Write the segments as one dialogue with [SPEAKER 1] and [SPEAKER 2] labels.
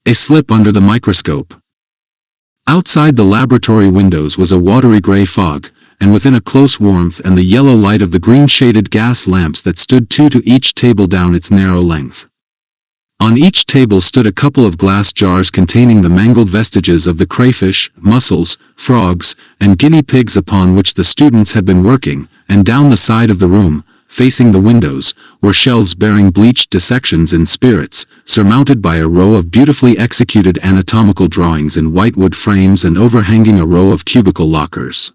[SPEAKER 1] A slip under the microscope. Outside the laboratory windows was a watery gray fog, and within a close warmth and the yellow light of the green-shaded gas lamps that stood two to each table down its narrow length. On each table stood a couple of glass jars containing the mangled vestiges of the crayfish, mussels, frogs, and guinea pigs upon which the students had been working, and down the side of the room, facing the windows, were shelves bearing bleached dissections in spirits, surmounted by a row of beautifully executed anatomical drawings in whitewood frames and overhanging a row of cubicle lockers.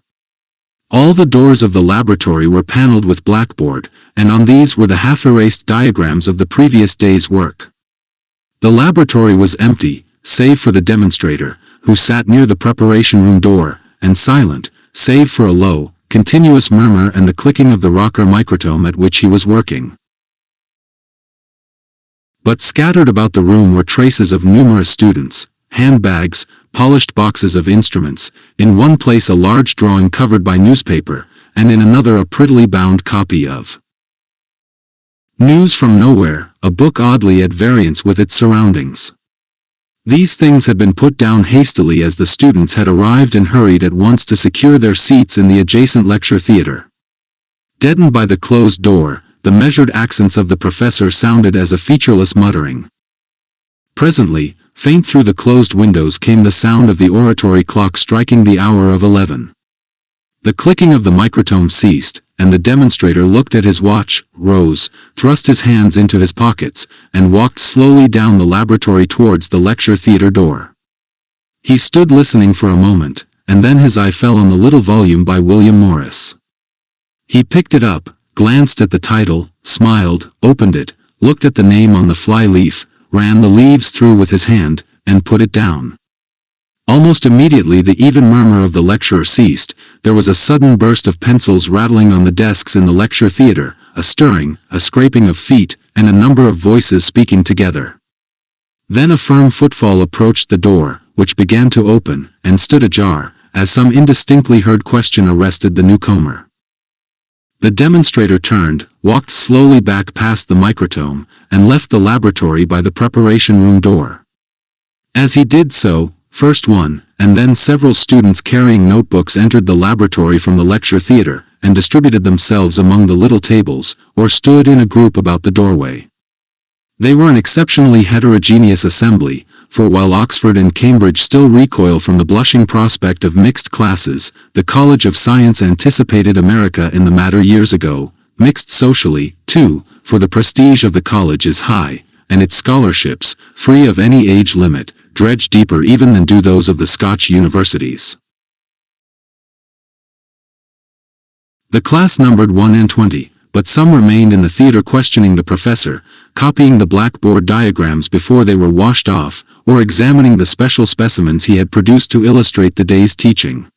[SPEAKER 1] All the doors of the laboratory were paneled with blackboard, and on these were the half-erased diagrams of the previous day's work. The laboratory was empty, save for the demonstrator, who sat near the preparation room door, and silent, save for a low, continuous murmur and the clicking of the rocker microtome at which he was working. But scattered about the room were traces of numerous students, handbags, polished boxes of instruments, in one place a large drawing covered by newspaper, and in another a prettily bound copy of News from Nowhere, a book oddly at variance with its surroundings. These things had been put down hastily as the students had arrived and hurried at once to secure their seats in the adjacent lecture theater. Deadened by the closed door, the measured accents of the professor sounded as a featureless muttering. Presently, faint through the closed windows came the sound of the oratory clock striking the hour of 11. The clicking of the microtome ceased, and the demonstrator looked at his watch, rose, thrust his hands into his pockets, and walked slowly down the laboratory towards the lecture theater door. He stood listening for a moment, and then his eye fell on the little volume by William Morris. He picked it up, glanced at the title, smiled, opened it, looked at the name on the fly-leaf, ran the leaves through with his hand, and put it down. Almost immediately the even murmur of the lecturer ceased. There was a sudden burst of pencils rattling on the desks in the lecture theater, a stirring, a scraping of feet, and a number of voices speaking together. Then a firm footfall approached the door, which began to open, and stood ajar, as some indistinctly heard question arrested the newcomer. The demonstrator turned, walked slowly back past the microtome, and left the laboratory by the preparation room door. As he did so, first one, and then several students carrying notebooks entered the laboratory from the lecture theater, and distributed themselves among the little tables, or stood in a group about the doorway. They were an exceptionally heterogeneous assembly, for while Oxford and Cambridge still recoil from the blushing prospect of mixed classes, the College of Science anticipated America in the matter years ago, mixed socially, too, for the prestige of the college is high, and its scholarships, free of any age limit, dredge deeper even than do those of the Scotch universities. The class numbered 1 and 20, but some remained in the theater questioning the professor, copying the blackboard diagrams before they were washed off, or examining the special specimens he had produced to illustrate the day's teaching.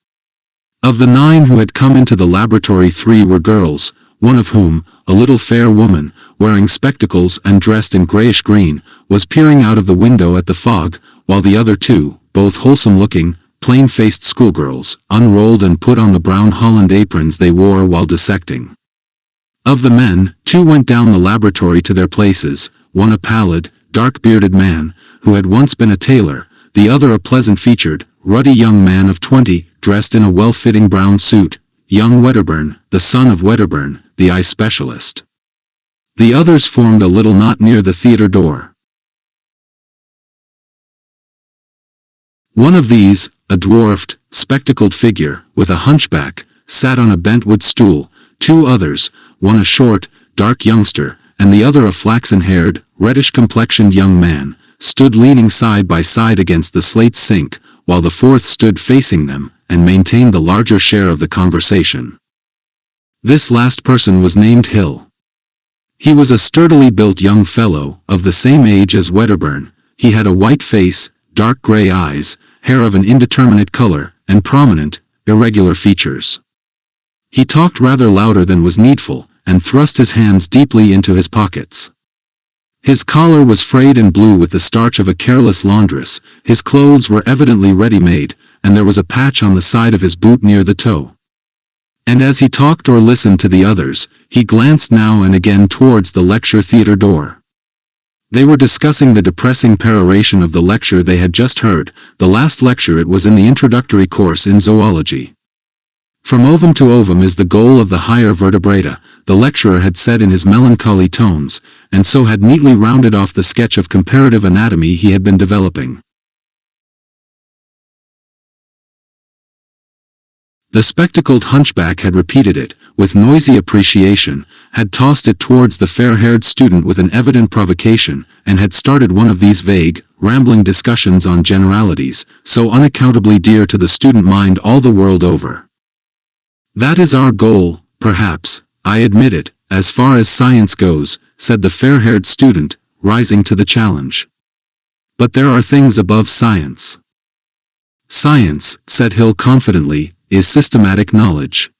[SPEAKER 1] Of the 9 who had come into the laboratory 3 were girls, one of whom, a little fair woman, wearing spectacles and dressed in grayish-green, was peering out of the window at the fog, while the other 2, both wholesome-looking, plain-faced schoolgirls, unrolled and put on the brown holland aprons they wore while dissecting. Of the men, 2 went down the laboratory to their places, one a pallid, dark-bearded man, who had once been a tailor, the other a pleasant-featured, ruddy young man of 20, dressed in a well-fitting brown suit, young Wedderburn, the son of Wedderburn, the eye specialist. The others formed a little knot near the theater door. One of these, a dwarfed, spectacled figure, with a hunchback, sat on a bentwood stool. 2 others, one a short, dark youngster, and the other a flaxen-haired, reddish-complexioned young man, stood leaning side by side against the slate sink, while the 4th stood facing them, and maintained the larger share of the conversation. This last person was named Hill. He was a sturdily built young fellow, of the same age as Wedderburn. He had a white face, dark gray eyes, hair of an indeterminate color, and prominent, irregular features. He talked rather louder than was needful, and thrust his hands deeply into his pockets. His collar was frayed and blue with the starch of a careless laundress, his clothes were evidently ready-made, and there was a patch on the side of his boot near the toe. And as he talked or listened to the others, he glanced now and again towards the lecture theater door. They were discussing the depressing peroration of the lecture they had just heard, the last lecture. It was in the introductory course in zoology. From ovum to ovum is the goal of the higher vertebrata, the lecturer had said in his melancholy tones, and so had neatly rounded off the sketch of comparative anatomy he had been developing. The spectacled hunchback had repeated it, with noisy appreciation, had tossed it towards the fair-haired student with an evident provocation, and had started one of these vague, rambling discussions on generalities, so unaccountably dear to the student mind all the world over. "That is our goal, perhaps, I admit it, as far as science goes," said the fair-haired student, rising to the challenge. "But there are things above science." "Science," said Hill confidently, "is systematic knowledge.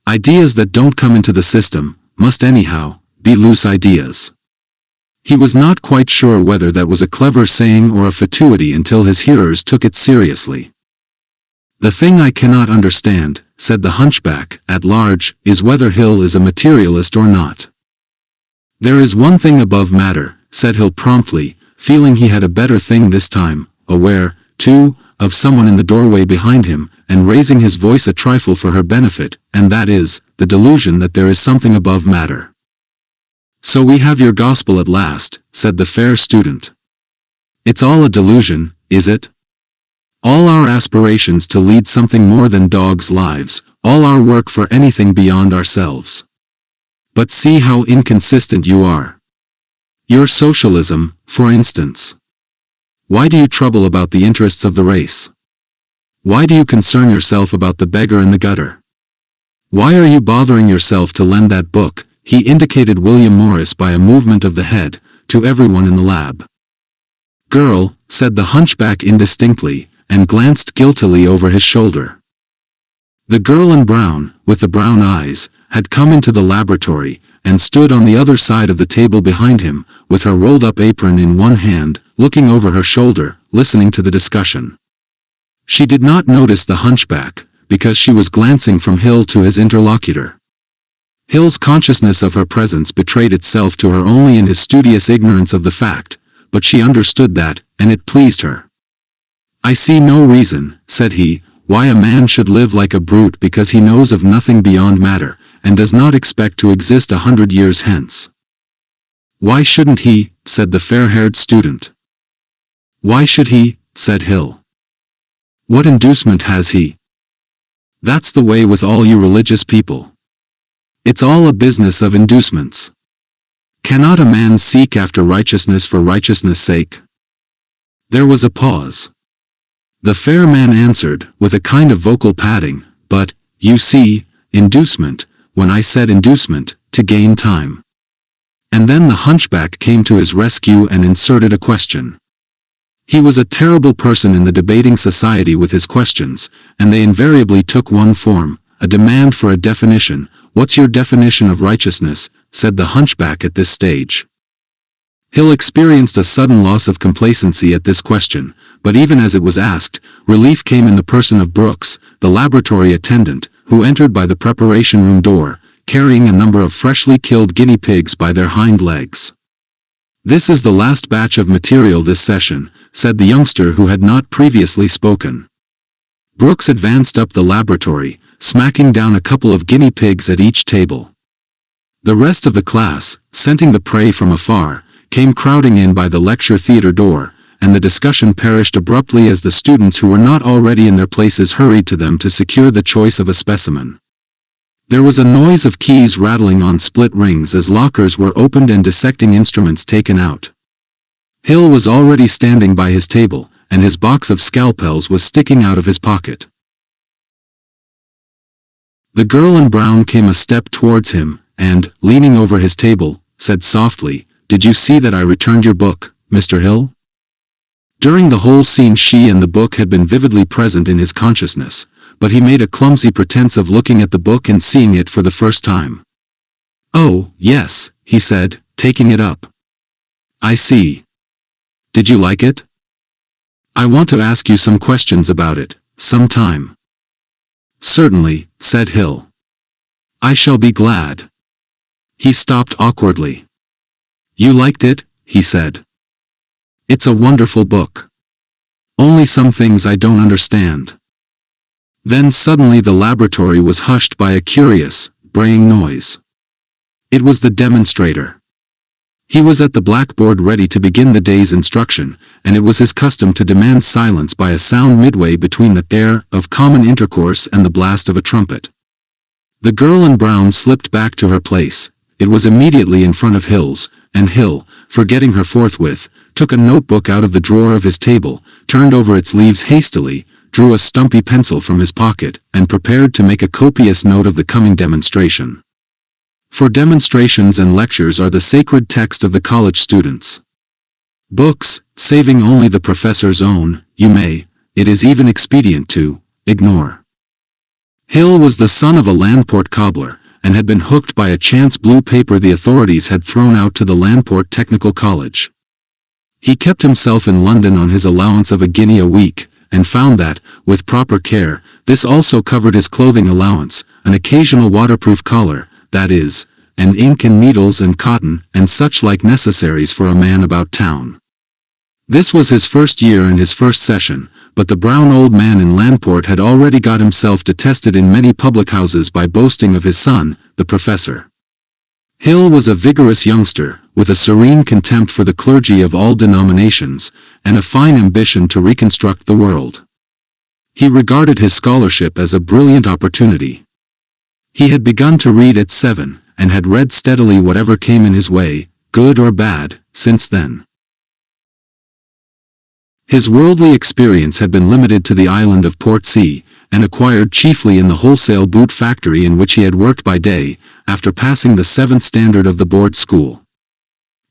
[SPEAKER 1] Ideas that don't come into the system, must anyhow, be loose ideas." He was not quite sure whether that was a clever saying or a fatuity until his hearers took it seriously. "The thing I cannot understand," said the hunchback, at large, "is whether Hill is a materialist or not." "There is one thing above matter," said Hill promptly, feeling he had a better thing this time, aware, too, of someone in the doorway behind him, and raising his voice a trifle for her benefit, "and that is, the delusion that there is something above matter." "So we have your gospel at last," said the fair student. "It's all a delusion, is it? All our aspirations to lead something more than dogs' lives, all our work for anything beyond ourselves. But see how inconsistent you are. Your socialism, for instance. Why do you trouble about the interests of the race? Why do you concern yourself about the beggar in the gutter? Why are you bothering yourself to lend that book," he indicated William Morris by a movement of the head, "to everyone in the lab?" "Girl," said the hunchback indistinctly, and glanced guiltily over his shoulder. The girl in brown, with the brown eyes, had come into the laboratory, and stood on the other side of the table behind him, with her rolled-up apron in one hand, looking over her shoulder, listening to the discussion. She did not notice the hunchback, because she was glancing from Hill to his interlocutor. Hill's consciousness of her presence betrayed itself to her only in his studious ignorance of the fact, but she understood that, and it pleased her. "I see no reason," said he, "why a man should live like a brute because he knows of nothing beyond matter, and does not expect to exist 100 years hence." "Why shouldn't he?" said the fair-haired student. "Why should he?" said Hill. "What inducement has he?" "That's the way with all you religious people. It's all a business of inducements. Cannot a man seek after righteousness for righteousness' sake?" There was a pause. The fair man answered, with a kind of vocal padding, "But, you see, inducement, when I said inducement, to gain time." And then the hunchback came to his rescue and inserted a question. He was a terrible person in the debating society with his questions, and they invariably took one form, a demand for a definition. "What's your definition of righteousness?" said the hunchback at this stage. Hill experienced a sudden loss of complacency at this question, but even as it was asked, relief came in the person of Brooks, the laboratory attendant, who entered by the preparation room door, carrying a number of freshly killed guinea pigs by their hind legs. "This is the last batch of material this session," said the youngster who had not previously spoken. Brooks advanced up the laboratory, smacking down a couple of guinea pigs at each table. The rest of the class, scenting the prey from afar, came crowding in by the lecture theater door, and the discussion perished abruptly as the students who were not already in their places hurried to them to secure the choice of a specimen. There was a noise of keys rattling on split rings as lockers were opened and dissecting instruments taken out. Hill was already standing by his table, and his box of scalpels was sticking out of his pocket. The girl in brown came a step towards him, and, leaning over his table, said softly, "Did you see that I returned your book, Mr. Hill?" During the whole scene she and the book had been vividly present in his consciousness, but he made a clumsy pretense of looking at the book and seeing it for the first time. "Oh, yes," he said, taking it up. "I see. Did you like it? I want to ask you some questions about it, sometime." "Certainly," said Hill. "I shall be glad." He stopped awkwardly. "You liked it?" he said. "It's a wonderful book. Only some things I don't understand." Then suddenly the laboratory was hushed by a curious, braying noise. It was the demonstrator. He was at the blackboard ready to begin the day's instruction, and it was his custom to demand silence by a sound midway between the air of common intercourse and the blast of a trumpet. The girl in brown slipped back to her place. It was immediately in front of Hill's, and Hill, forgetting her forthwith, took a notebook out of the drawer of his table, turned over its leaves hastily, drew a stumpy pencil from his pocket, and prepared to make a copious note of the coming demonstration. For demonstrations and lectures are the sacred text of the college students. Books, saving only the professor's own, you may, it is even expedient to, ignore. Hill was the son of a Landport cobbler, and had been hooked by a chance blue paper the authorities had thrown out to the Landport Technical College. He kept himself in London on his allowance of a guinea a week, and found that, with proper care, this also covered his clothing allowance, an occasional waterproof collar, that is, and ink and needles and cotton, and such like necessaries for a man about town. This was his first year and his first session, but the brown old man in Landport had already got himself detested in many public houses by boasting of his son, the professor. Hill was a vigorous youngster, with a serene contempt for the clergy of all denominations, and a fine ambition to reconstruct the world. He regarded his scholarship as a brilliant opportunity. He had begun to read at 7, and had read steadily whatever came in his way, good or bad, since then. His worldly experience had been limited to the island of Portsea, and acquired chiefly in the wholesale boot factory in which he had worked by day, after passing the 7th standard of the board school.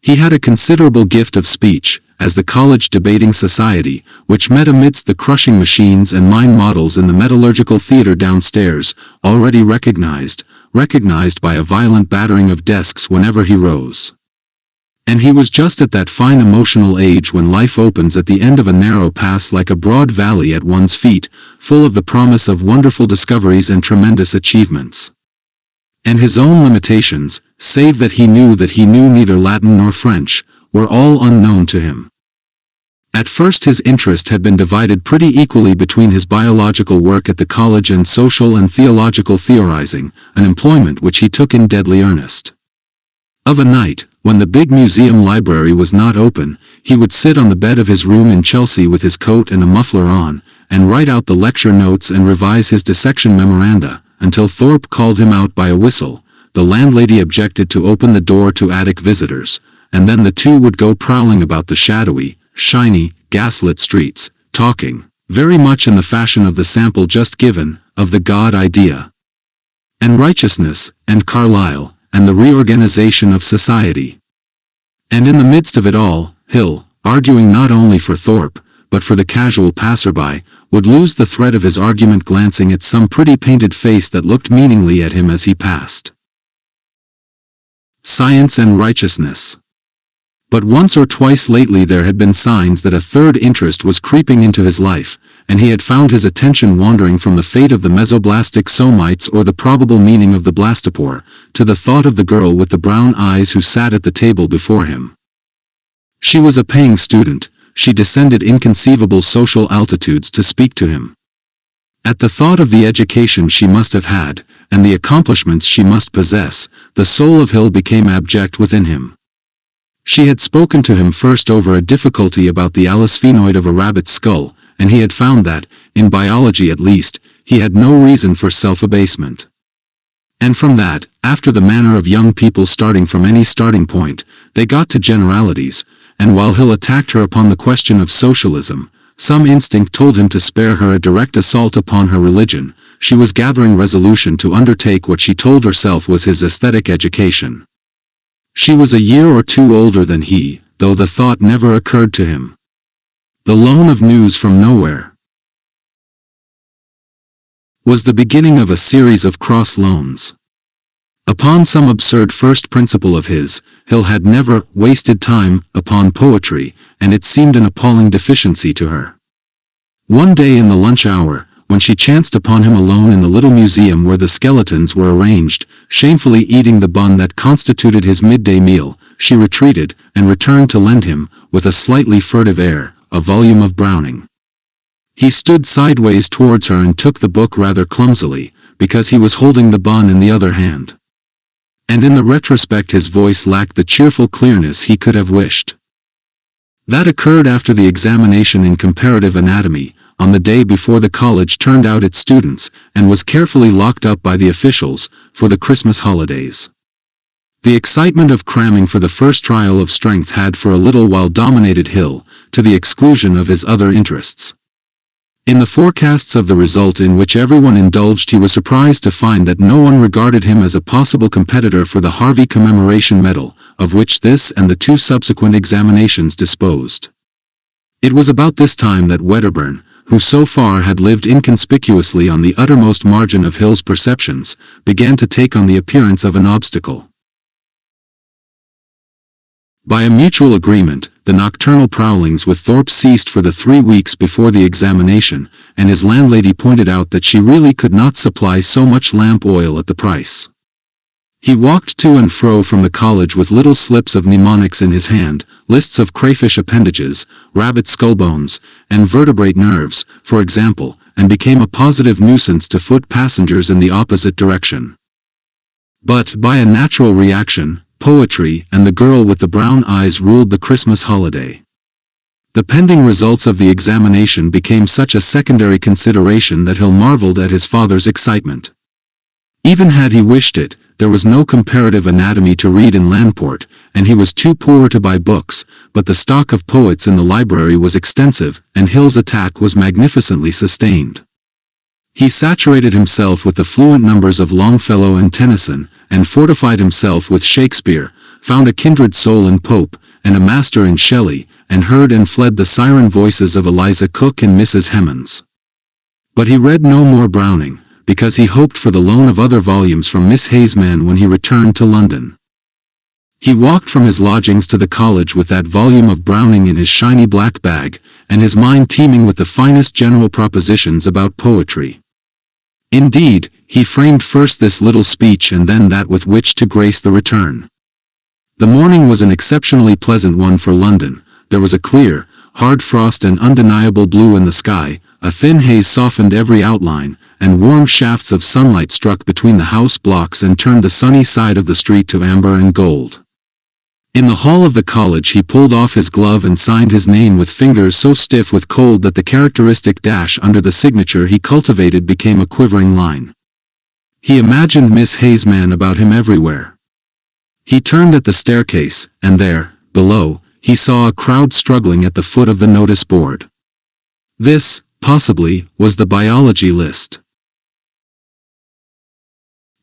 [SPEAKER 1] He had a considerable gift of speech, as the college debating society, which met amidst the crushing machines and mine models in the metallurgical theater downstairs, already recognized by a violent battering of desks whenever he rose. And he was just at that fine emotional age when life opens at the end of a narrow pass like a broad valley at one's feet, full of the promise of wonderful discoveries and tremendous achievements. And his own limitations, save that he knew neither Latin nor French, were all unknown to him. At first his interest had been divided pretty equally between his biological work at the college and social and theological theorizing, an employment which he took in deadly earnest. Of a night, when the big museum library was not open, he would sit on the bed of his room in Chelsea with his coat and a muffler on, and write out the lecture notes and revise his dissection memoranda, until Thorpe called him out by a whistle. The landlady objected to open the door to attic visitors, and then the two would go prowling about the shadowy, shiny, gaslit streets, talking, very much in the fashion of the sample just given, of the God idea, and righteousness, and Carlyle, and the reorganization of society. And in the midst of it all, Hill, arguing not only for Thorpe, but for the casual passerby, would lose the thread of his argument glancing at some pretty painted face that looked meaningly at him as he passed. Science and righteousness. But once or twice lately there had been signs that a third interest was creeping into his life, and he had found his attention wandering from the fate of the mesoblastic somites or the probable meaning of the blastopore, to the thought of the girl with the brown eyes who sat at the table before him. She was a paying student. She descended inconceivable social altitudes to speak to him. At the thought of the education she must have had, and the accomplishments she must possess, the soul of Hill became abject within him. She had spoken to him first over a difficulty about the allosphenoid of a rabbit's skull, and he had found that, in biology at least, he had no reason for self-abasement. And from that, after the manner of young people starting from any starting point, they got to generalities, and while Hill attacked her upon the question of socialism, some instinct told him to spare her a direct assault upon her religion. She was gathering resolution to undertake what she told herself was his aesthetic education. She was a year or two older than he, though the thought never occurred to him. The loan of news from nowhere was the beginning of a series of cross loans. Upon some absurd first principle of his, Hill had never wasted time upon poetry, and it seemed an appalling deficiency to her. One day in the lunch hour, when she chanced upon him alone in the little museum where the skeletons were arranged, shamefully eating the bun that constituted his midday meal, she retreated, and returned to lend him, with a slightly furtive air, a volume of Browning. He stood sideways towards her and took the book rather clumsily, because he was holding the bun in the other hand. And in the retrospect his voice lacked the cheerful clearness he could have wished. That occurred after the examination in comparative anatomy, on the day before the college turned out its students, and was carefully locked up by the officials, for the Christmas holidays. The excitement of cramming for the first trial of strength had for a little while dominated Hill, to the exclusion of his other interests. In the forecasts of the result in which everyone indulged, he was surprised to find that no one regarded him as a possible competitor for the Harvey Commemoration Medal, of which this and the 2 subsequent examinations disposed. It was about this time that Wedderburn, who so far had lived inconspicuously on the uttermost margin of Hill's perceptions, began to take on the appearance of an obstacle. By a mutual agreement, the nocturnal prowlings with Thorpe ceased for the 3 weeks before the examination, and his landlady pointed out that she really could not supply so much lamp oil at the price. He walked to and fro from the college with little slips of mnemonics in his hand, lists of crayfish appendages, rabbit skull bones, and vertebrate nerves, for example, and became a positive nuisance to foot passengers in the opposite direction. But, by a natural reaction, poetry and the girl with the brown eyes ruled the Christmas holiday. The pending results of the examination became such a secondary consideration that Hill marveled at his father's excitement. Even had he wished it, there was no comparative anatomy to read in Landport, and he was too poor to buy books, but the stock of poets in the library was extensive, and Hill's attack was magnificently sustained. He saturated himself with the fluent numbers of Longfellow and Tennyson, and fortified himself with Shakespeare, found a kindred soul in Pope, and a master in Shelley, and heard and fled the siren voices of Eliza Cook and Mrs. Hemans. But he read no more Browning, because he hoped for the loan of other volumes from Miss Haseman when he returned to London. He walked from his lodgings to the college with that volume of Browning in his shiny black bag, and his mind teeming with the finest general propositions about poetry. Indeed, he framed first this little speech and then that with which to grace the return. The morning was an exceptionally pleasant one for London. There was a clear, hard frost and undeniable blue in the sky, a thin haze softened every outline, and warm shafts of sunlight struck between the house blocks and turned the sunny side of the street to amber and gold. In the hall of the college he pulled off his glove and signed his name with fingers so stiff with cold that the characteristic dash under the signature he cultivated became a quivering line. He imagined Miss Haseman about him everywhere. He turned at the staircase, and there, below, he saw a crowd struggling at the foot of the notice board. This, possibly, was the biology list.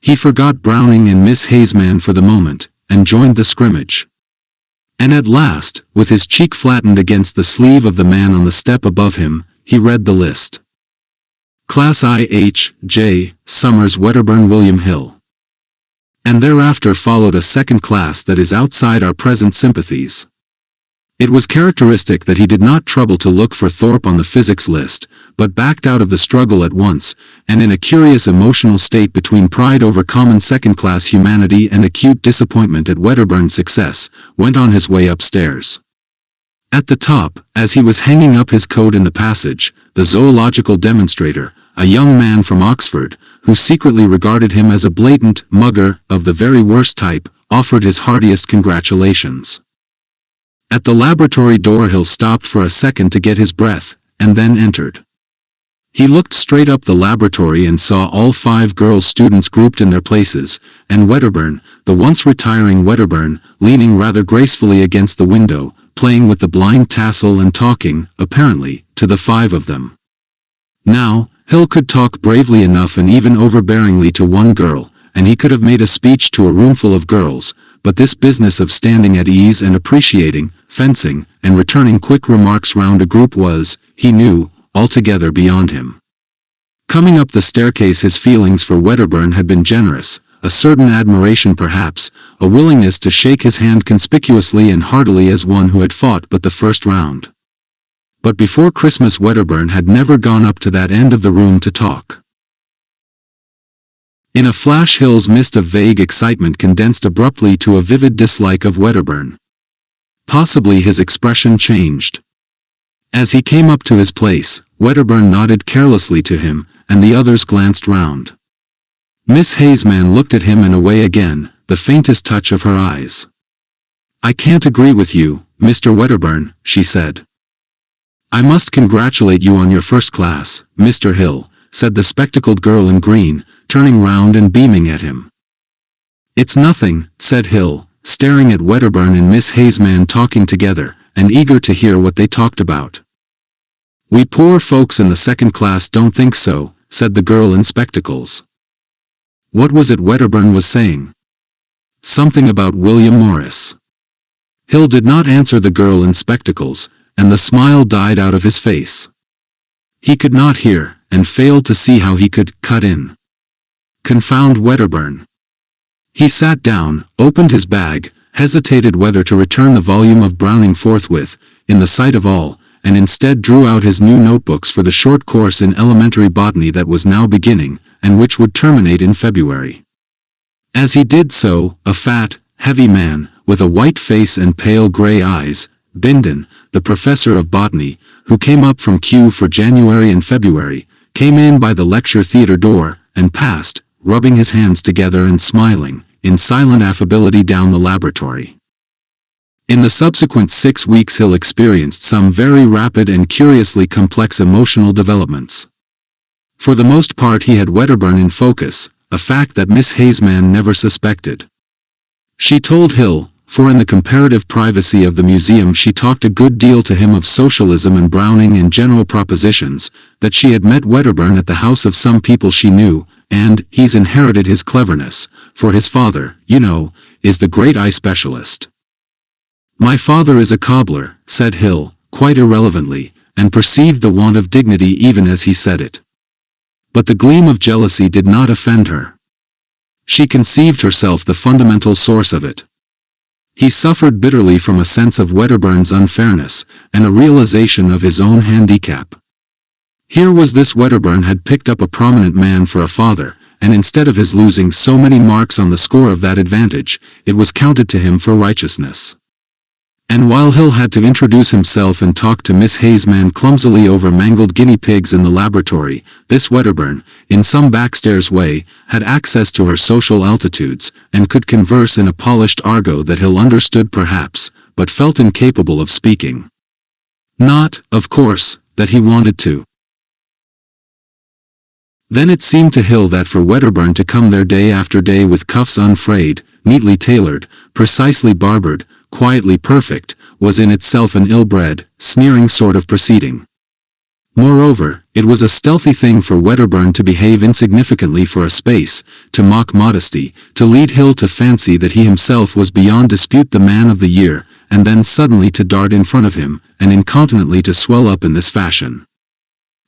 [SPEAKER 1] He forgot Browning and Miss Haseman for the moment, and joined the scrimmage. And at last, with his cheek flattened against the sleeve of the man on the step above him, he read the list. Class I H.J. Summers Wedderburn William Hill. And thereafter followed a second class that is outside our present sympathies. It was characteristic that he did not trouble to look for Thorpe on the physics list, but backed out of the struggle at once, and in a curious emotional state between pride over common second-class humanity and acute disappointment at Wedderburn's success, went on his way upstairs. At the top, as he was hanging up his coat in the passage, the zoological demonstrator, a young man from Oxford, who secretly regarded him as a blatant mugger of the very worst type, offered his heartiest congratulations. At the laboratory door Hill stopped for a second to get his breath, and then entered. He looked straight up the laboratory and saw all 5 girl students grouped in their places, and Wedderburn, the once retiring Wedderburn, leaning rather gracefully against the window, playing with the blind tassel and talking, apparently, to the 5 of them. Now, Hill could talk bravely enough and even overbearingly to one girl, and he could have made a speech to a roomful of girls, but this business of standing at ease and appreciating, fencing, and returning quick remarks round a group was, he knew, altogether beyond him. Coming up the staircase his feelings for Wedderburn had been generous, a certain admiration perhaps, a willingness to shake his hand conspicuously and heartily as one who had fought but the first round. But before Christmas Wedderburn had never gone up to that end of the room to talk. In a flash Hill's mist of vague excitement condensed abruptly to a vivid dislike of Wedderburn. Possibly his expression changed. As he came up to his place, Wedderburn nodded carelessly to him, and the others glanced round. Miss Hazeman looked at him and away again, the faintest touch of her eyes. "I can't agree with you, Mr. Wedderburn," she said. "I must congratulate you on your first class, Mr. Hill," said the spectacled girl in green, turning round and beaming at him. "It's nothing," said Hill, staring at Wedderburn and Miss Hazeman talking together, and eager to hear what they talked about. "We poor folks in the second class don't think so," said the girl in spectacles. What was it Wedderburn was saying? Something about William Morris. Hill did not answer the girl in spectacles, and the smile died out of his face. He could not hear, and failed to see how he could cut in. Confound Wedderburn. He sat down, opened his bag, hesitated whether to return the volume of Browning forthwith, in the sight of all, and instead drew out his new notebooks for the short course in elementary botany that was now beginning, and which would terminate in February. As he did so, a fat, heavy man, with a white face and pale gray eyes, Bindon, the professor of botany, who came up from Kew for January and February, came in by the lecture theatre door, and passed, rubbing his hands together and smiling, in silent affability down the laboratory. In the subsequent 6 weeks Hill experienced some very rapid and curiously complex emotional developments. For the most part he had Wedderburn in focus, a fact that Miss Hazeman never suspected. She told Hill, for in the comparative privacy of the museum she talked a good deal to him of socialism and Browning and general propositions, that she had met Wedderburn at the house of some people she knew, and he's inherited his cleverness, for his father, you know, is the great eye specialist. "My father is a cobbler," said Hill, quite irrelevantly, and perceived the want of dignity even as he said it. But the gleam of jealousy did not offend her. She conceived herself the fundamental source of it. He suffered bitterly from a sense of Wedderburn's unfairness, and a realization of his own handicap. Here was this Wedderburn had picked up a prominent man for a father, and instead of his losing so many marks on the score of that advantage, it was counted to him for righteousness. And while Hill had to introduce himself and talk to Miss Hazeman clumsily over mangled guinea pigs in the laboratory, this Wedderburn, in some backstairs way, had access to her social altitudes, and could converse in a polished argot that Hill understood perhaps, but felt incapable of speaking. Not, of course, that he wanted to. Then it seemed to Hill that for Wedderburn to come there day after day with cuffs unfrayed, neatly tailored, precisely barbered, quietly perfect, was in itself an ill-bred, sneering sort of proceeding. Moreover, it was a stealthy thing for Wedderburn to behave insignificantly for a space, to mock modesty, to lead Hill to fancy that he himself was beyond dispute the man of the year, and then suddenly to dart in front of him, and incontinently to swell up in this fashion.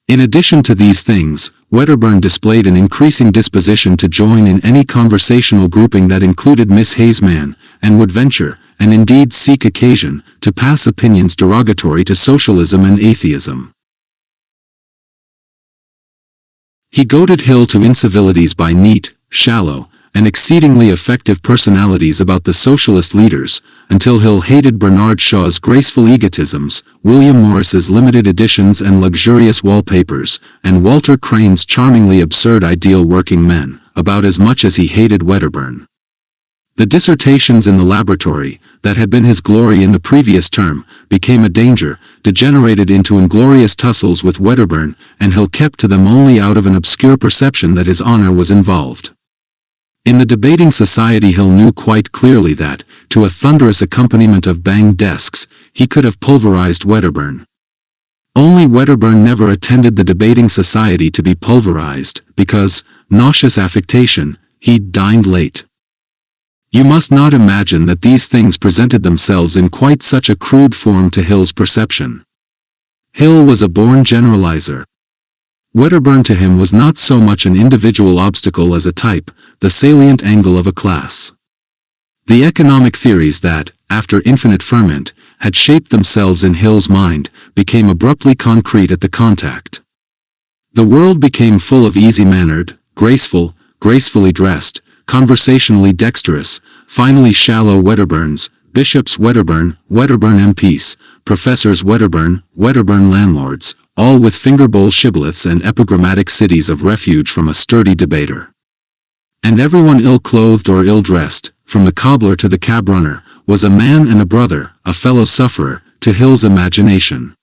[SPEAKER 1] In addition to these things, Wedderburn displayed an increasing disposition to join in any conversational grouping that included Miss Hazeman, and would venture, and indeed seek occasion, to pass opinions derogatory to socialism and atheism. He goaded Hill to incivilities by neat, shallow, and exceedingly effective personalities about the socialist leaders, until Hill hated Bernard Shaw's graceful egotisms, William Morris's limited editions and luxurious wallpapers, and Walter Crane's charmingly absurd ideal working men, about as much as he hated Wedderburn. The dissertations in the laboratory, that had been his glory in the previous term, became a danger, degenerated into inglorious tussles with Wedderburn, and Hill kept to them only out of an obscure perception that his honor was involved. In the debating society Hill knew quite clearly that, to a thunderous accompaniment of banged desks, he could have pulverized Wedderburn. Only Wedderburn never attended the debating society to be pulverized, because, nauseous affectation, he dined late. You must not imagine that these things presented themselves in quite such a crude form to Hill's perception. Hill was a born generalizer. Wedderburn to him was not so much an individual obstacle as a type, the salient angle of a class. The economic theories that, after infinite ferment, had shaped themselves in Hill's mind, became abruptly concrete at the contact. The world became full of easy-mannered, graceful, gracefully dressed, conversationally dexterous, finally shallow Wedderburns, Bishops Wedderburn, Wedderburn MPs, Professors Wedderburn, Wedderburn landlords, all with finger-bowl shibboleths and epigrammatic cities of refuge from a sturdy debater. And everyone ill-clothed or ill-dressed, from the cobbler to the cab-runner, was a man and a brother, a fellow-sufferer, to Hill's imagination.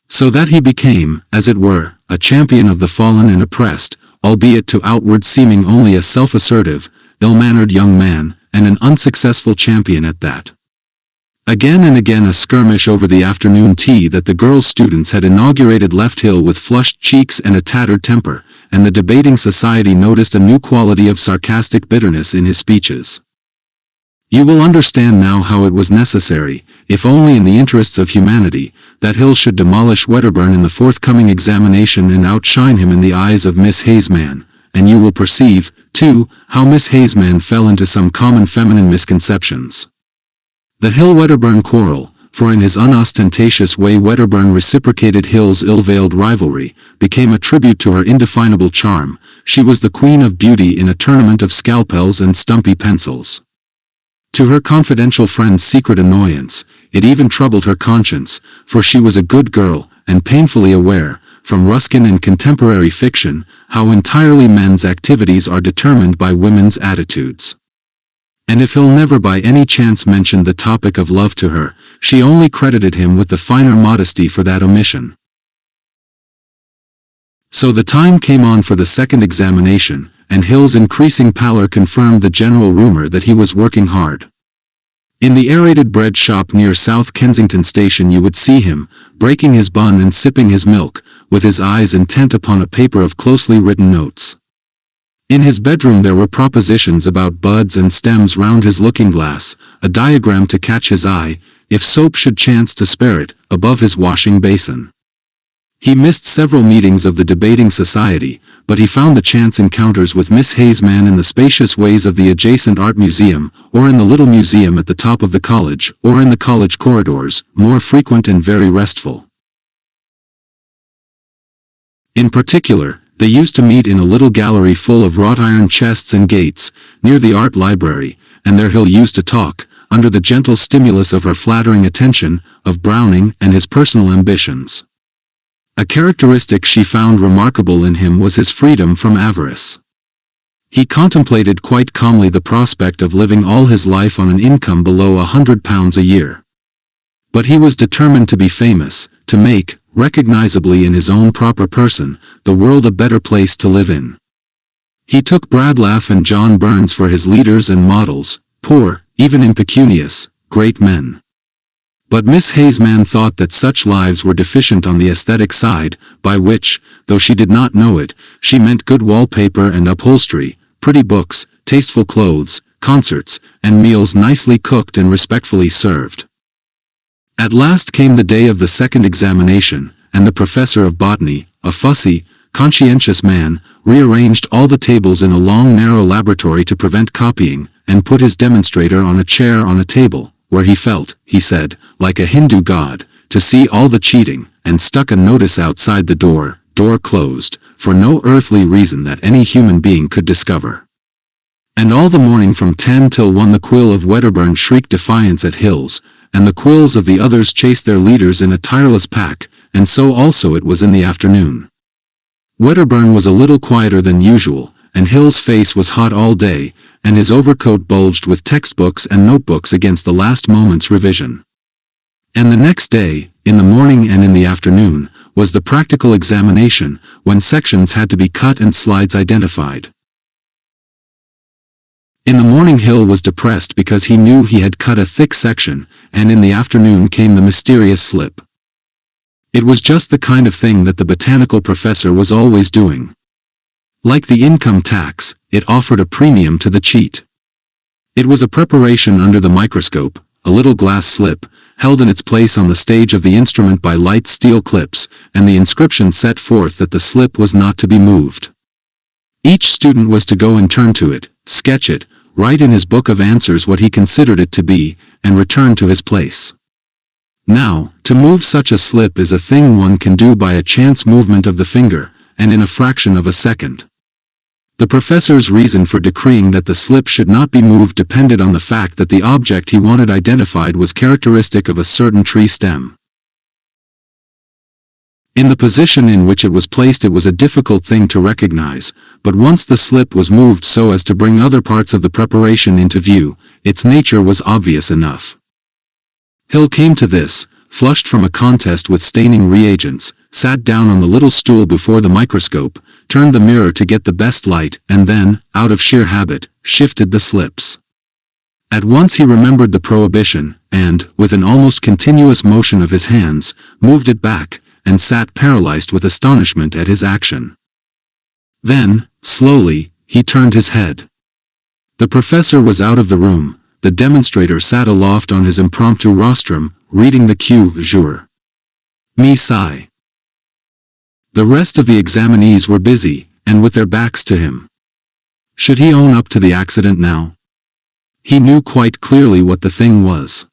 [SPEAKER 1] So that he became, as it were, a champion of the fallen and oppressed, albeit to outward seeming only a self-assertive, ill-mannered young man, and an unsuccessful champion at that. Again and again a skirmish over the afternoon tea that the girl students had inaugurated left Hill with flushed cheeks and a tattered temper, and the debating society noticed a new quality of sarcastic bitterness in his speeches. You will understand now how it was necessary, if only in the interests of humanity, that Hill should demolish Wedderburn in the forthcoming examination and outshine him in the eyes of Miss Hazeman, and you will perceive, too, how Miss Hazeman fell into some common feminine misconceptions. The Hill-Wedderburn quarrel, for in his unostentatious way Wedderburn reciprocated Hill's ill-veiled rivalry, became a tribute to her indefinable charm. She was the queen of beauty in a tournament of scalpels and stumpy pencils. To her confidential friend's secret annoyance, it even troubled her conscience, for she was a good girl, and painfully aware, from Ruskin and contemporary fiction, how entirely men's activities are determined by women's attitudes. And if Hill never by any chance mentioned the topic of love to her, she only credited him with the finer modesty for that omission. So the time came on for the second examination, and Hill's increasing pallor confirmed the general rumor that he was working hard. In the aerated bread shop near South Kensington Station you would see him, breaking his bun and sipping his milk, with his eyes intent upon a paper of closely written notes. In his bedroom there were propositions about buds and stems round his looking-glass, a diagram to catch his eye, if soap should chance to spare it, above his washing basin. He missed several meetings of the debating society, but he found the chance encounters with Miss Hazeman in the spacious ways of the adjacent art museum, or in the little museum at the top of the college, or in the college corridors, more frequent and very restful. In particular, they used to meet in a little gallery full of wrought-iron chests and gates, near the art library, and there Hill used to talk, under the gentle stimulus of her flattering attention, of Browning and his personal ambitions. A characteristic she found remarkable in him was his freedom from avarice. He contemplated quite calmly the prospect of living all his life on an income below £100 a year. But he was determined to be famous, to make, recognizably in his own proper person, the world a better place to live in. He took Bradlaugh and John Burns for his leaders and models, poor, even impecunious, great men. But Miss Hazeman thought that such lives were deficient on the aesthetic side, by which, though she did not know it, she meant good wallpaper and upholstery, pretty books, tasteful clothes, concerts, and meals nicely cooked and respectfully served. At last came the day of the second examination, and the professor of botany, a fussy, conscientious man, rearranged all the tables in a long narrow laboratory to prevent copying, and put his demonstrator on a chair on a table, where he felt, he said, like a Hindu god, to see all the cheating, and stuck a notice outside the door closed, for no earthly reason that any human being could discover. And all the morning from 10 till 1 the quill of Wedderburn shrieked defiance at Hill's, and the quills of the others chased their leaders in a tireless pack, and so also it was in the afternoon. Wedderburn was a little quieter than usual, and Hill's face was hot all day, and his overcoat bulged with textbooks and notebooks against the last moment's revision. And the next day, in the morning and in the afternoon, was the practical examination, when sections had to be cut and slides identified. In the morning Hill was depressed because he knew he had cut a thick section, and in the afternoon came the mysterious slip. It was just the kind of thing that the botanical professor was always doing. Like the income tax, it offered a premium to the cheat. It was a preparation under the microscope, a little glass slip, held in its place on the stage of the instrument by light steel clips, and the inscription set forth that the slip was not to be moved. Each student was to go and turn to it, sketch it, write in his book of answers what he considered it to be, and returned to his place. Now, to move such a slip is a thing one can do by a chance movement of the finger, and in a fraction of a second. The professor's reason for decreeing that the slip should not be moved depended on the fact that the object he wanted identified was characteristic of a certain tree stem. In the position in which it was placed, it was a difficult thing to recognize, but once the slip was moved so as to bring other parts of the preparation into view, its nature was obvious enough. Hill came to this, flushed from a contest with staining reagents, sat down on the little stool before the microscope, turned the mirror to get the best light, and then, out of sheer habit, shifted the slips. At once he remembered the prohibition, and, with an almost continuous motion of his hands, moved it back, and sat paralyzed with astonishment at his action. Then, slowly, he turned his head. The professor was out of the room. The demonstrator sat aloft on his impromptu rostrum, reading the cue jour. Me sigh. The rest of the examinees were busy, and with their backs to him. Should he own up to the accident now? He knew quite clearly what the thing was.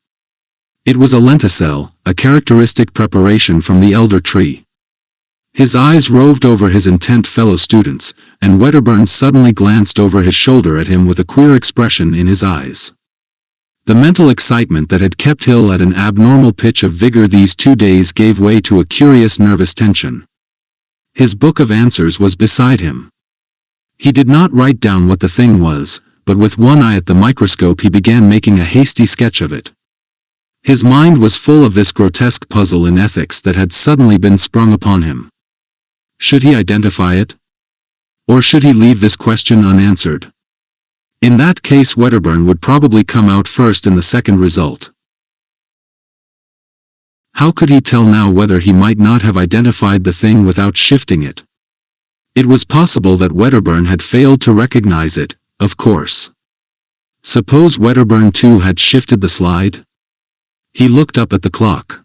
[SPEAKER 1] It was a lenticelle, a characteristic preparation from the elder tree. His eyes roved over his intent fellow students, and Wedderburn suddenly glanced over his shoulder at him with a queer expression in his eyes. The mental excitement that had kept Hill at an abnormal pitch of vigor these 2 days gave way to a curious nervous tension. His book of answers was beside him. He did not write down what the thing was, but with one eye at the microscope he began making a hasty sketch of it. His mind was full of this grotesque puzzle in ethics that had suddenly been sprung upon him. Should he identify it? Or should he leave this question unanswered? In that case Wedderburn would probably come out first in the second result. How could he tell now whether he might not have identified the thing without shifting it? It was possible that Wedderburn had failed to recognize it, of course. Suppose Wedderburn too had shifted the slide? He looked up at the clock.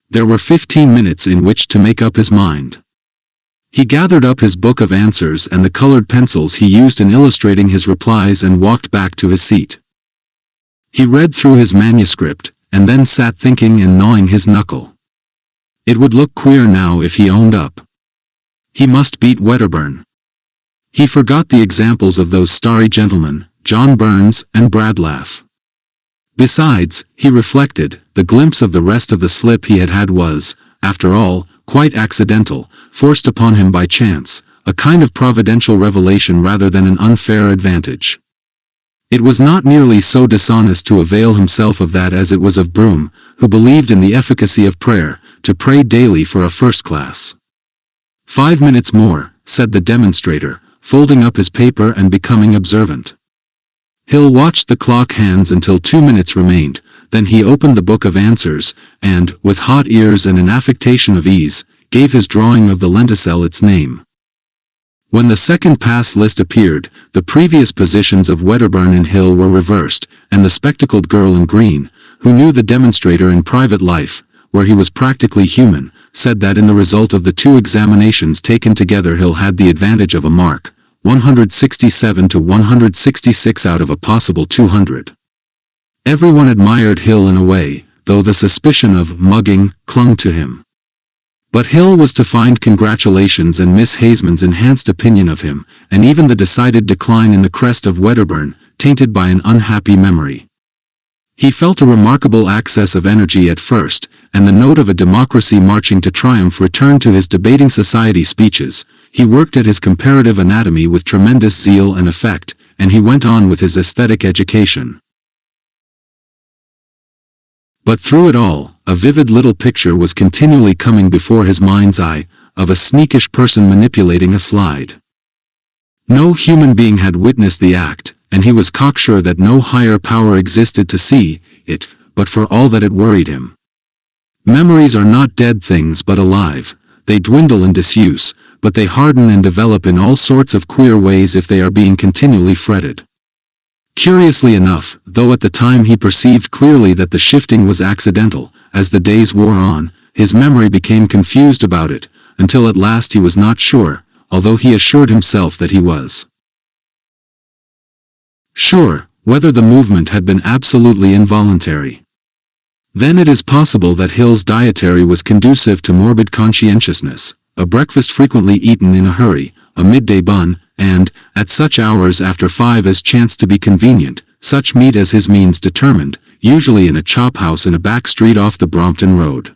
[SPEAKER 1] There were 15 minutes in which to make up his mind. He gathered up his book of answers and the colored pencils he used in illustrating his replies and walked back to his seat. He read through his manuscript, and then sat thinking and gnawing his knuckle. It would look queer now if he owned up. He must beat Wedderburn. He forgot the examples of those starry gentlemen, John Burns and Bradlaugh. Besides, he reflected, the glimpse of the rest of the slip he had had was, after all, quite accidental, forced upon him by chance, a kind of providential revelation rather than an unfair advantage. It was not nearly so dishonest to avail himself of that as it was of Broom, who believed in the efficacy of prayer, to pray daily for a first class. 5 minutes more, said the demonstrator, folding up his paper and becoming observant. Hill watched the clock hands until 2 minutes remained, then he opened the book of answers, and, with hot ears and an affectation of ease, gave his drawing of the lenticelle its name. When the second pass list appeared, the previous positions of Wedderburn and Hill were reversed, and the spectacled girl in green, who knew the demonstrator in private life, where he was practically human, said that in the result of the 2 examinations taken together Hill had the advantage of a mark, 167 to 166 out of a possible 200. Everyone admired Hill in a way, though the suspicion of mugging clung to him. But Hill was to find congratulations and Miss Haseman's enhanced opinion of him, and even the decided decline in the crest of Wedderburn, tainted by an unhappy memory. He felt a remarkable access of energy at first, and the note of a democracy marching to triumph returned to his debating society speeches. He worked at his comparative anatomy with tremendous zeal and effect, and he went on with his aesthetic education. But through it all, a vivid little picture was continually coming before his mind's eye, of a sneakish person manipulating a slide. No human being had witnessed the act, and he was cocksure that no higher power existed to see it, but for all that it worried him. Memories are not dead things but alive. They dwindle in disuse, but they harden and develop in all sorts of queer ways if they are being continually fretted. Curiously enough, though at the time he perceived clearly that the shifting was accidental, as the days wore on, his memory became confused about it, until at last he was not sure, although he assured himself that he was. Sure, whether the movement had been absolutely involuntary. Then it is possible that Hill's dietary was conducive to morbid conscientiousness, a breakfast frequently eaten in a hurry, a midday bun, and, at such hours after 5 as chanced to be convenient, such meat as his means determined, usually in a chop house in a back street off the Brompton Road.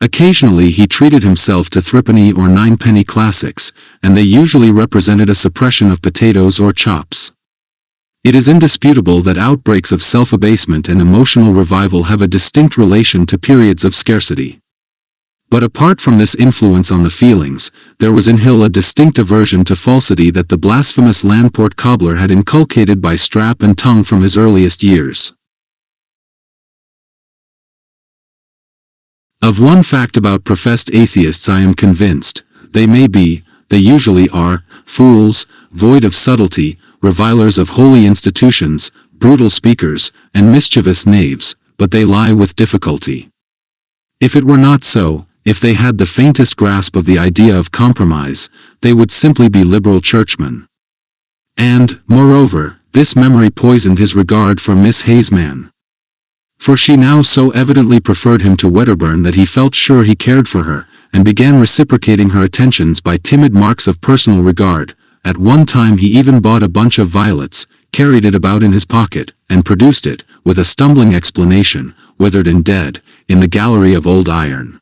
[SPEAKER 1] Occasionally he treated himself to threepenny or ninepenny classics, and they usually represented a suppression of potatoes or chops. It is indisputable that outbreaks of self-abasement and emotional revival have a distinct relation to periods of scarcity. But apart from this influence on the feelings, there was in Hill a distinct aversion to falsity that the blasphemous Landport cobbler had inculcated by strap and tongue from his earliest years. Of one fact about professed atheists I am convinced: they usually are, fools, void of subtlety, revilers of holy institutions, brutal speakers, and mischievous knaves, but they lie with difficulty. If it were not so, if they had the faintest grasp of the idea of compromise, they would simply be liberal churchmen. And, moreover, this memory poisoned his regard for Miss Haseman. For she now so evidently preferred him to Wedderburn that he felt sure he cared for her, and began reciprocating her attentions by timid marks of personal regard. At one time he even bought a bunch of violets, carried it about in his pocket, and produced it, with a stumbling explanation, withered and dead, in the gallery of old iron.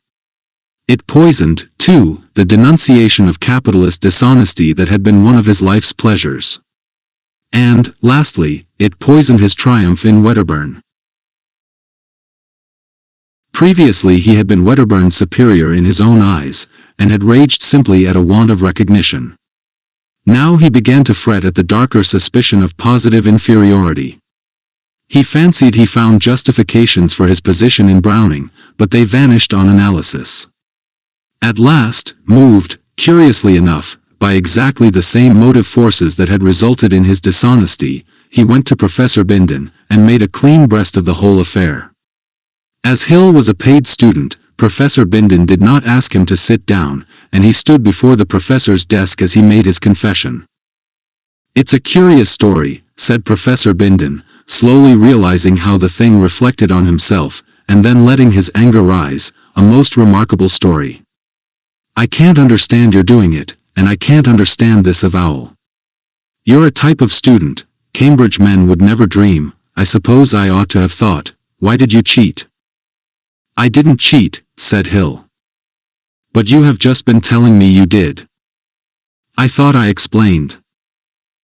[SPEAKER 1] It poisoned, too, the denunciation of capitalist dishonesty that had been one of his life's pleasures. And, lastly, it poisoned his triumph in Wedderburn. Previously he had been Wedderburn's superior in his own eyes, and had raged simply at a want of recognition. Now he began to fret at the darker suspicion of positive inferiority. He fancied he found justifications for his position in Browning, but they vanished on analysis. At last, moved, curiously enough, by exactly the same motive forces that had resulted in his dishonesty, he went to Professor Bindon, and made a clean breast of the whole affair. As Hill was a paid student, Professor Bindon did not ask him to sit down, and he stood before the professor's desk as he made his confession. "It's a curious story," said Professor Bindon, slowly realizing how the thing reflected on himself, and then letting his anger rise, "a most remarkable story. I can't understand your doing it, and I can't understand this avowal. You're a type of student Cambridge men would never dream. I suppose I ought to have thought, why did you cheat?" "I didn't cheat," said Hill. "But you have just been telling me you did." "I thought I explained.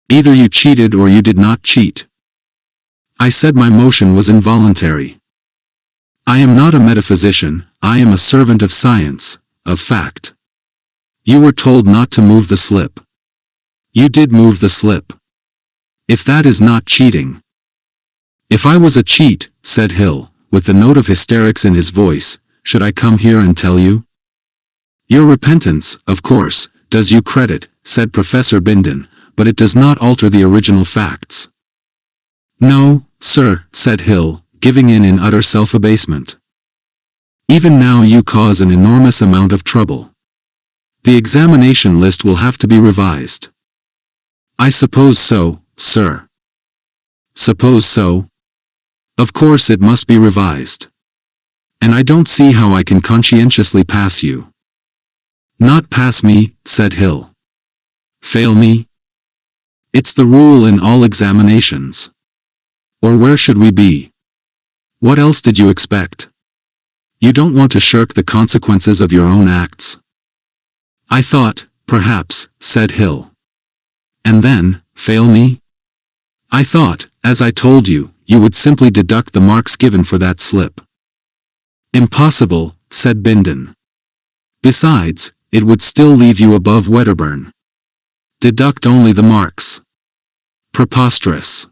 [SPEAKER 1] Either you cheated or you did not cheat." "I said my motion was involuntary. I am not a metaphysician, I am a servant of science, of fact. You were told not to move the slip. You did move the slip. If that is not cheating." "If I was a cheat," said Hill, with the note of hysterics in his voice, "should I come here and tell you?" "Your repentance, of course, does you credit," said Professor Bindon, "but it does not alter the original facts." "No, sir," said Hill, giving in utter self-abasement. "Even now you cause an enormous amount of trouble. The examination list will have to be revised." "I suppose so, sir." "Suppose so? Of course it must be revised. And I don't see how I can conscientiously pass you." "Not pass me," said Hill. "Fail me? It's the rule in all examinations. Or where should we be? What else did you expect? You don't want to shirk the consequences of your own acts." "I thought, perhaps," said Hill. "And then, fail me? I thought, as I told you, you would simply deduct the marks given for that slip." "Impossible," said Bindon. "Besides, it would still leave you above Wedderburn. Deduct only the marks. Preposterous.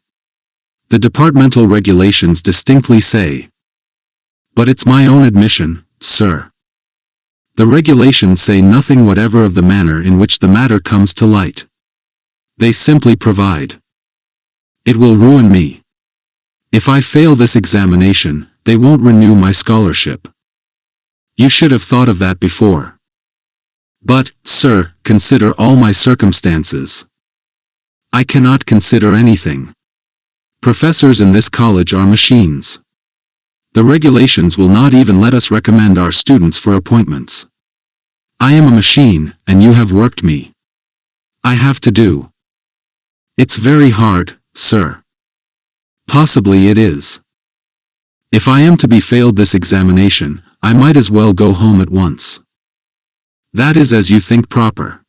[SPEAKER 1] The departmental regulations distinctly say." "But it's my own admission, sir. The regulations say nothing whatever of the manner in which the matter comes to light. They simply provide. It will ruin me. If I fail this examination, they won't renew my scholarship. You should have thought of that before. But, sir, consider all my circumstances." "I cannot consider anything. Professors in this college are machines. The regulations will not even let us recommend our students for appointments. I am a machine, and you have worked me. I have to do. It's very hard, sir. Possibly it is. If I am to be failed this examination, I might as well go home at once. That is as you think proper.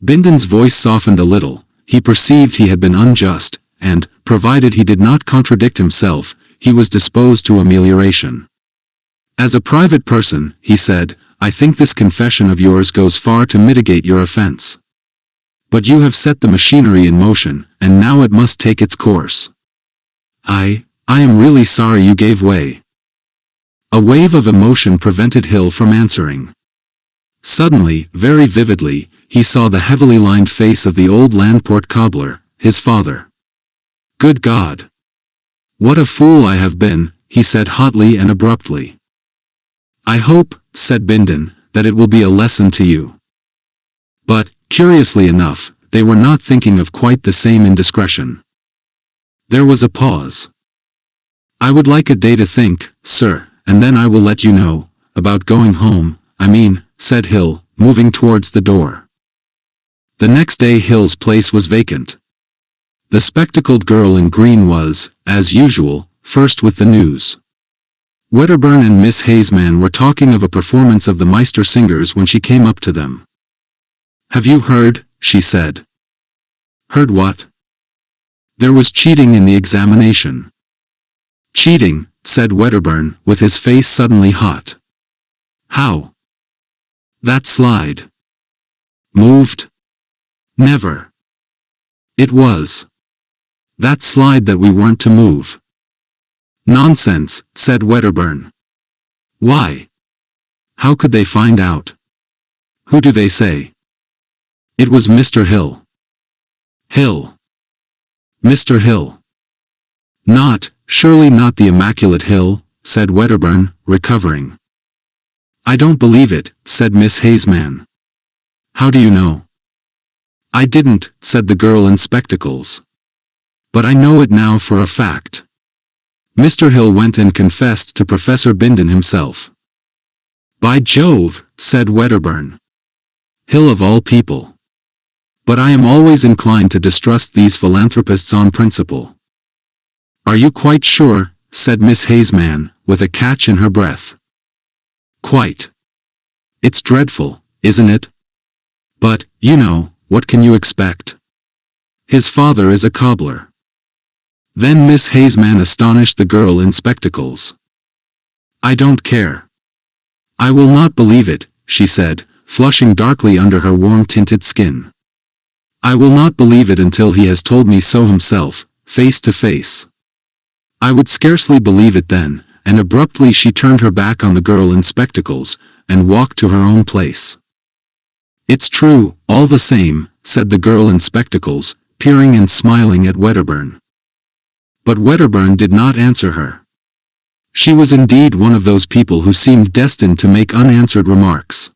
[SPEAKER 1] Bindon's voice softened a little. He perceived he had been unjust, and, provided he did not contradict himself, he was disposed to amelioration. As a private person, he said, I think this confession of yours goes far to mitigate your offense. But you have set the machinery in motion, and now it must take its course. I am really sorry you gave way. A wave of emotion prevented Hill from answering. Suddenly, very vividly, he saw the heavily lined face of the old Landport cobbler, his father. Good God! What a fool I have been, he said hotly and abruptly. I hope, said Bindon, that it will be a lesson to you. But, curiously enough, they were not thinking of quite the same indiscretion. There was a pause. I would like a day to think, sir, and then I will let you know, about going home, I mean, said Hill, moving towards the door. The next day Hill's place was vacant. The spectacled girl in green was, as usual, first with the news. Wedderburn and Miss Hazeman were talking of a performance of the Meister singers when she came up to them. Have you heard? She said. Heard what? There was cheating in the examination. Cheating, said Wedderburn, with his face suddenly hot. How? That slide. Moved? Never. It was. That slide that we weren't to move. Nonsense, said Wedderburn. Why? How could they find out? Who do they say? It was Mr. Hill. Hill. Mr. Hill. Surely not the immaculate Hill, said Wedderburn, recovering. I don't believe it, said Miss Hazeman. How do you know? I didn't, said the girl in spectacles. But I know it now for a fact. Mr. Hill went and confessed to Professor Bindon himself. By Jove, said Wedderburn. Hill of all people. But I am always inclined to distrust these philanthropists on principle. Are you quite sure? Said Miss Hazeman, with a catch in her breath. Quite. It's dreadful, isn't it? But, you know, what can you expect? His father is a cobbler. Then Miss Hazeman astonished the girl in spectacles. I don't care. I will not believe it, she said, flushing darkly under her warm-tinted skin. I will not believe it until he has told me so himself, face to face. I would scarcely believe it then, and abruptly she turned her back on the girl in spectacles, and walked to her own place. It's true, all the same, said the girl in spectacles, peering and smiling at Wedderburn. But Wedderburn did not answer her. She was indeed one of those people who seemed destined to make unanswered remarks.